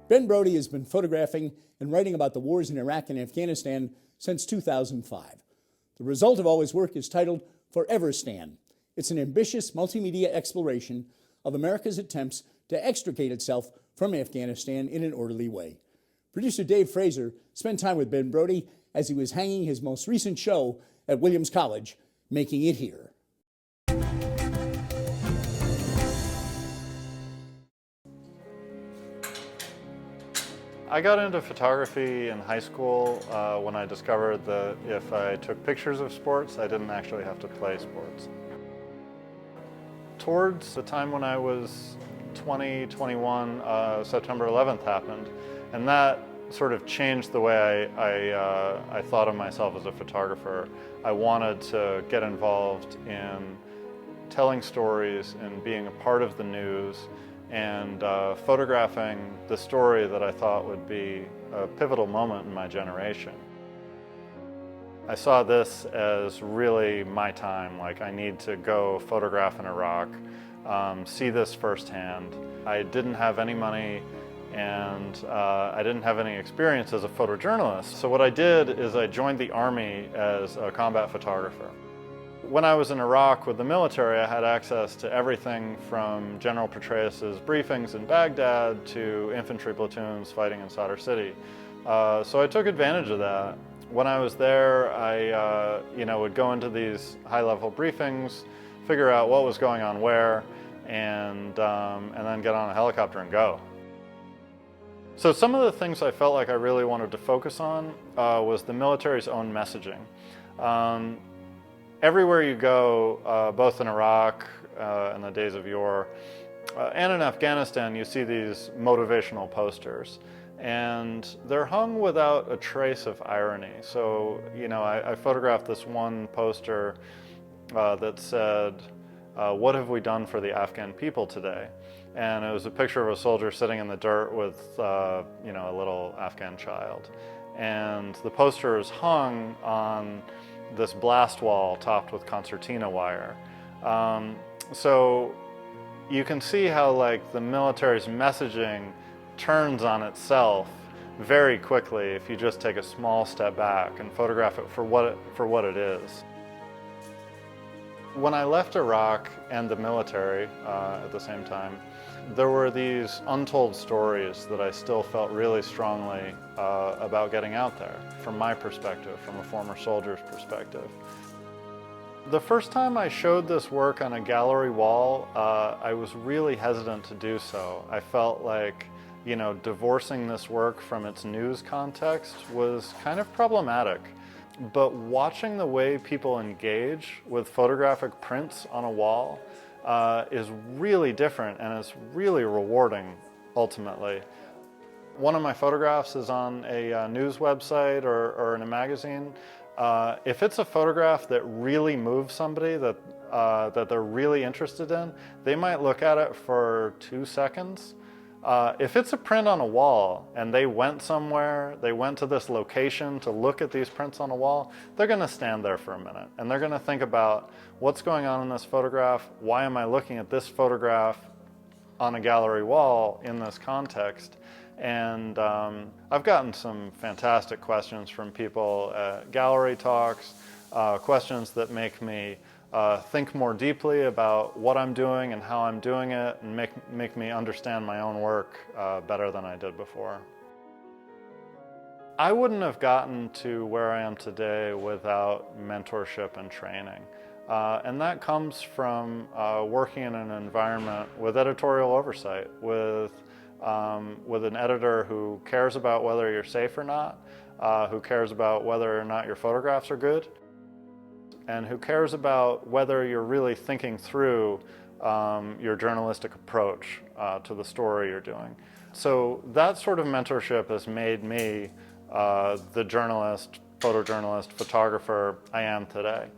Ben Brody has been photographing and writing about the wars in Iraq and Afghanistan since 2005. The result of all his work is titled FOREVERSTAN. It's an ambitious multimedia exploration of America's attempts to extricate itself from Afghanistan in an orderly way. Producer Dave Fraser spent time with Ben Brody as he was hanging his most recent show at Williams College, Making It Here. I got into photography in high school when I discovered that if I took pictures of sports, I didn't actually have to play sports. Towards the time when I was 20, 21, September 11th happened, and that sort of changed the way I thought of myself as a photographer. I wanted to get involved in telling stories and being a part of the news and photographing the story that I thought would be a pivotal moment in my generation. I saw this as really my time, like I need to go photograph in Iraq, see this firsthand. I didn't have any money and I didn't have any experience as a photojournalist. So what I did is I joined the Army as a combat photographer. When I was in Iraq with the military, I had access to everything from General Petraeus's briefings in Baghdad to infantry platoons fighting in Sadr City. So I took advantage of that. When I was there, I would go into these high-level briefings, figure out what was going on where, and then get on a helicopter and go. So some of the things I felt like I really wanted to focus on was the military's own messaging. Everywhere you go, both in Iraq in the days of yore and in Afghanistan, you see these motivational posters. And they're hung without a trace of irony. So, I photographed this one poster that said, "What have we done for the Afghan people today?" And it was a picture of a soldier sitting in the dirt with, a little Afghan child. And the poster is hung on this blast wall topped with concertina wire. So you can see how the military's messaging turns on itself very quickly if you just take a small step back and photograph it for what it is. When I left Iraq and the military at the same time, there were these untold stories that I still felt really strongly about getting out there, from my perspective, from a former soldier's perspective. The first time I showed this work on a gallery wall, I was really hesitant to do so. I felt like, divorcing this work from its news context was kind of problematic. But watching the way people engage with photographic prints on a wall is really different, and it's really rewarding, ultimately. One of my photographs is on a news website or in a magazine. If it's a photograph that really moves somebody, that they're really interested in, they might look at it for 2 seconds. If it's a print on a wall and they went somewhere, they went to this location to look at these prints on a wall, they're going to stand there for a minute and they're going to think about what's going on in this photograph, why am I looking at this photograph on a gallery wall in this context. And I've gotten some fantastic questions from people at gallery talks, questions that make me think more deeply about what I'm doing and how I'm doing it, and make me understand my own work better than I did before. I wouldn't have gotten to where I am today without mentorship and training. And that comes from working in an environment with editorial oversight, with an editor who cares about whether you're safe or not, who cares about whether or not your photographs are good, and who cares about whether you're really thinking through your journalistic approach to the story you're doing. So that sort of mentorship has made me the journalist, photojournalist, photographer I am today.